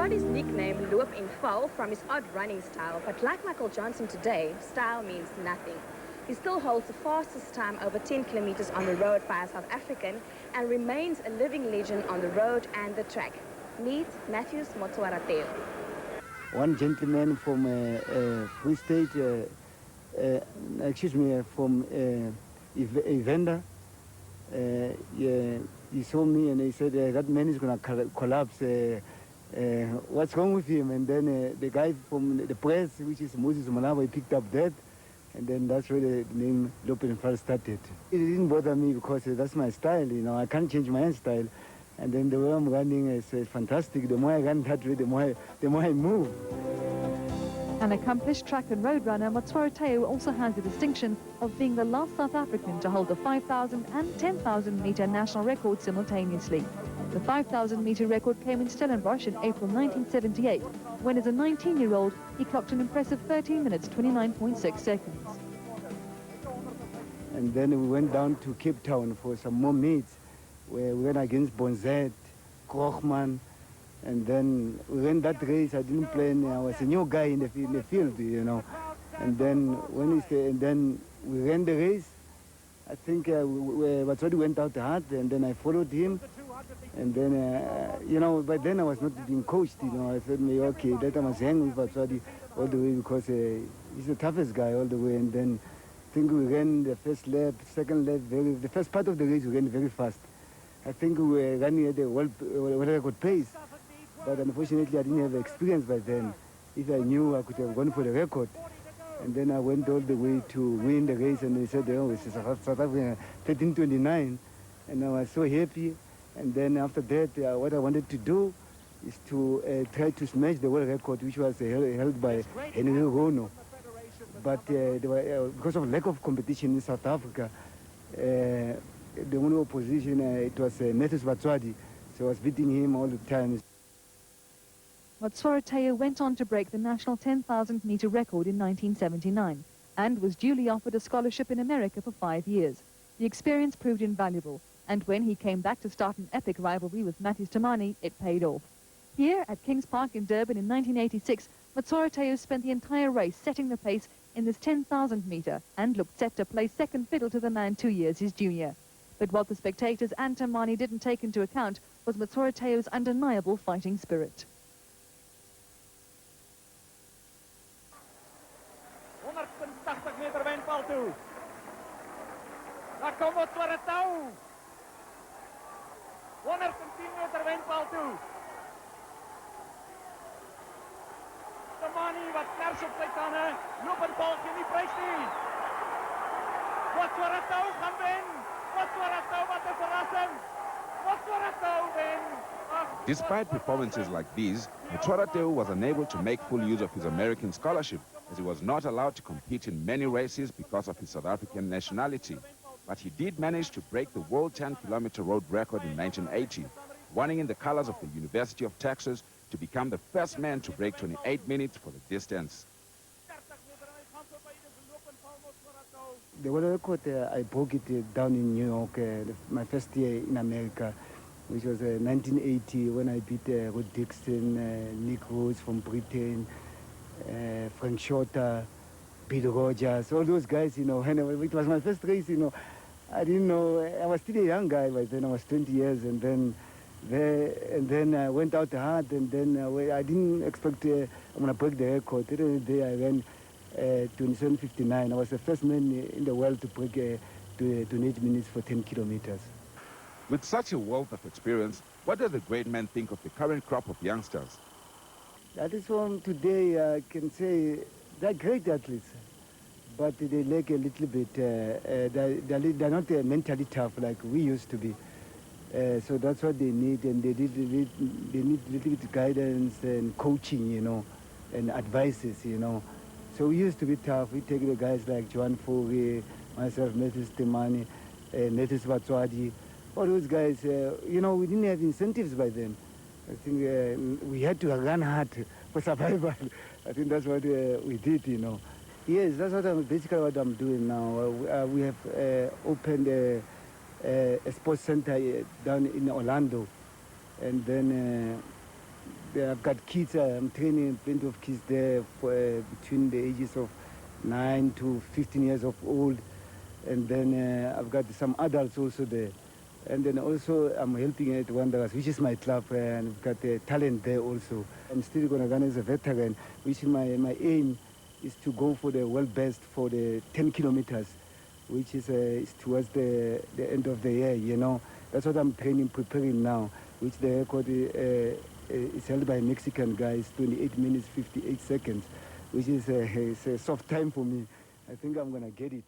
got his nickname Loop in Val from his odd running style, but like Michael Johnson today, style means nothing. He still holds the fastest time over 10 kilometers on the road by a South African and remains a living legend on the road and the track. Meet Matthews Motsoarateo. One gentleman from Free State, from Evander, he saw me and he said, that man is going to collapse. What's wrong with him? And then the guy from the press, which is Moses Malava, he picked up that. And then that's where the name Lopen first started. It didn't bother me because that's my style, you know. I can't change my own style. And then the way I'm running is fantastic. The more I run that way, the more I move. An accomplished track and road runner, Motsoarateo also has the distinction of being the last South African to hold the 5,000 and 10,000 meter national record simultaneously. The 5,000 meter record came in Stellenbosch in April 1978, when as a 19-year-old he clocked an impressive 13 minutes 29.6 seconds. And then we went down to Cape Town for some more meets, where we went against Bonzet, Krochman, and then we ran that race. I didn't plan. I was a new guy in the field, you know. And then we ran the race. I think Batswadi went out hard, and then I followed him. And then, you know, by then I was not being coached, you know. I said, okay, that I must hang with Batswadi all the way because he's the toughest guy all the way. And then I think we ran the first lap, second lap, the first part of the race we ran very fast. I think we were running at the world record pace, but unfortunately I didn't have experience by then. If I knew, I could have gone for the record. And then I went all the way to win the race, and they said, oh, it's South Africa 13:29, and I was so happy. And then after that, what I wanted to do is to try to smash the world record, which was held by Henry Rono. But because of lack of competition in South Africa, the only opposition, it was Matthews Batswadi, so I was beating him all the time. Motsoarateo went on to break the national 10,000 meter record in 1979 and was duly offered a scholarship in America for 5 years. The experience proved invaluable, and when he came back to start an epic rivalry with Matthews Tamani, it paid off. Here at Kings Park in Durban in 1986, Motsoarateo spent the entire race setting the pace in this 10,000 meter and looked set to play second fiddle to the man 2 years his junior. But what the spectators and Tamani didn't take into account was Motsoarateo's undeniable fighting spirit. Meter windval toe. Daar komt Motsoarateo. 110 meter windval toe. Tamani wat kers op sy tande. Loop en bal geen die prys nie. Motsoarateo gaan wen. Motsoarateo wat 'n verrassing. Motsoarateo wen. Despite performances like these, Motsoarateo was unable to make full use of his American scholarship, as he was not allowed to compete in many races because of his South African nationality. But he did manage to break the world 10-kilometer road record in 1980, winning in the colors of the University of Texas to become the first man to break 28 minutes for the distance. The world record, I broke it down in New York, my first year in America, which was 1980, when I beat Rod Dixon, Nick Rose from Britain, Frank Shorter, Peter Rogers, all those guys, you know. And it was my first race, you know. I didn't know, I was still a young guy by then, I was 20 years, and then I went out hard, and then I didn't expect I'm going to break the record. The day I ran 27:59. I was the first man in the world to break 28 minutes for 10 kilometers. With such a wealth of experience, what does the great man think of the current crop of youngsters? That is from today, I can say they're great athletes, but they lack a little bit, they're not mentally tough like we used to be. So that's what they need, and they need a little bit of guidance and coaching, you know, and advices, you know. So we used to be tough. We take the guys like Johan Fourie, myself, Matthews Temani, Matthews Batswadi, all those guys, you know, we didn't have incentives by then. I think we had to run hard for survival. I think that's what we did, you know. Yes, that's basically what I'm doing now. We have opened a sports center down in Orlando, and then I've got kids. I'm training plenty of kids there for, between the ages of 9 to 15 years of old. And then I've got some adults also there. And then also I'm helping at Wanderers, which is my club, and I've got talent there also. I'm still going to run as a veteran, which my aim is to go for the world best for the 10 kilometers, which is towards the end of the year, you know. That's what I'm preparing now, which the record is held by a Mexican guy. It's 28 minutes, 58 seconds, which is a soft time for me. I think I'm going to get it.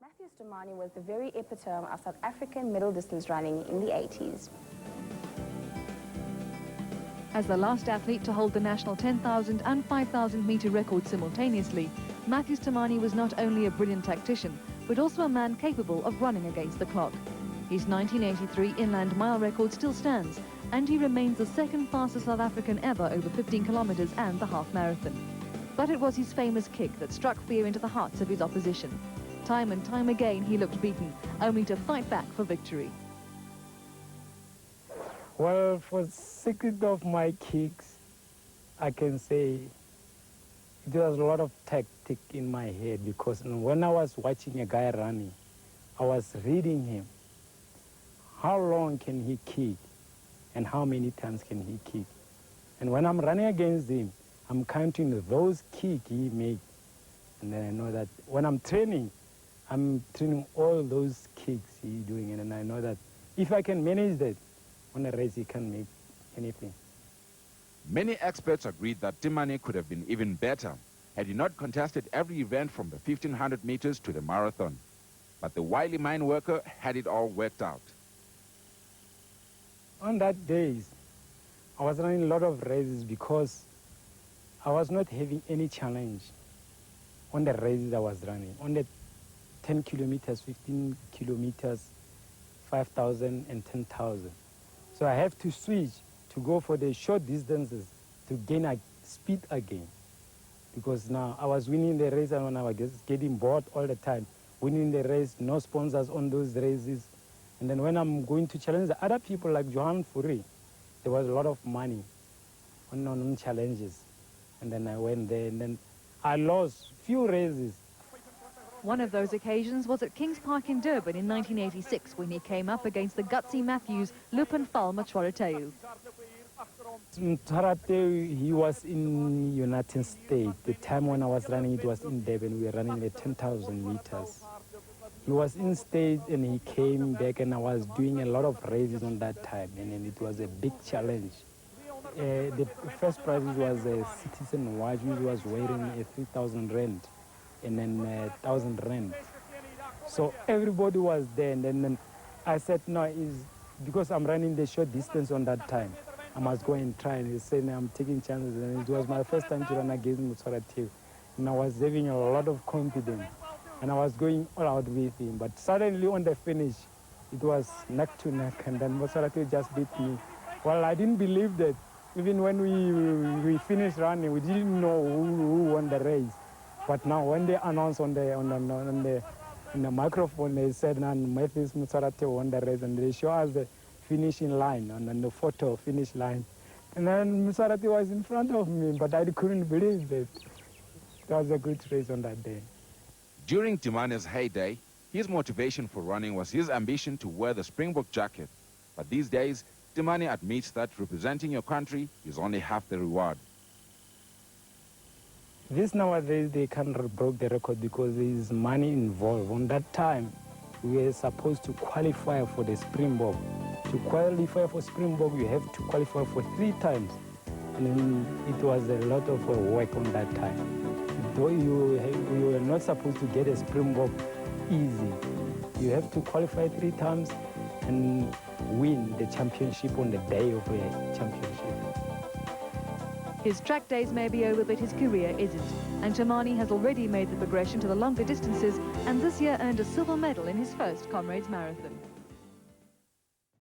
Matthews Temane was the very epitome of South African middle distance running in the 80s. As the last athlete to hold the national 10,000 and 5,000 meter records simultaneously, Matthews Temane was not only a brilliant tactician, but also a man capable of running against the clock. His 1983 inland mile record still stands, and he remains the second fastest South African ever over 15 kilometers and the half marathon. But it was his famous kick that struck fear into the hearts of his opposition. Time and time again he looked beaten, only to fight back for victory. Well, for the secret of my kicks, I can say there was a lot of tactic in my head, because when I was watching a guy running, I was reading him. How long can he kick and how many times can he kick? And when I'm running against him, I'm counting those kicks he made. And then I know that when I'm training all those kicks he's doing, and then I know that if I can manage that, on a race he can make anything. Many experts agreed that Temane could have been even better had he not contested every event from the 1,500 meters to the marathon. But the wily mine worker had it all worked out. On that days, I was running a lot of races because I was not having any challenge on the races I was running. On the 10 kilometers, 15 kilometers, 5,000 and 10,000. So I have to switch to go for the short distances to gain a speed again. Because now I was winning the race and when I was getting bored all the time, winning the race, no sponsors on those races. And then when I'm going to challenge the other people like Johan Fourie, there was a lot of money on challenges. And then I went there and then I lost few races. One of those occasions was at Kings Park in Durban in 1986 when he came up against the gutsy Matthews, Lupenfal Machwarateu. Machwarateu, he was in United States. The time when I was running, it was in Durban. We were running the 10,000 meters. He was in States and he came back and I was doing a lot of races on that time, and then it was a big challenge. The first prize was a citizen watch, which was wearing a 3,000 rand. And then 1,000 rand. So everybody was there, and then I said, no, because I'm running the short distance on that time, I must go and try. And he said, I'm taking chances. And it was my first time to run against Machwarateu. And I was having a lot of confidence. And I was going all out with him. But suddenly on the finish, it was neck to neck. And then Machwarateu just beat me. Well, I didn't believe that. Even when we finished running, we didn't know who won the race. But now when they announced on the microphone, they said Matthews Machwarateu won the race, and they show us the finishing line and the photo finish line. And then Machwarateu was in front of me, but I couldn't believe it. It was a good race on that day. During Temane's heyday, his motivation for running was his ambition to wear the Springbok jacket. But these days, Temane admits that representing your country is only half the reward. This nowadays, they can't break the record because there is money involved. On that time, we were supposed to qualify for the Springbok. To qualify for Springbok, you have to qualify for 3 times. And then it was a lot of work on that time. Though you were not supposed to get a Springbok easy. You have to qualify 3 times and win the championship on the day of the championship. His track days may be over, but his career isn't. And Temane has already made the progression to the longer distances and this year earned a silver medal in his first Comrades Marathon.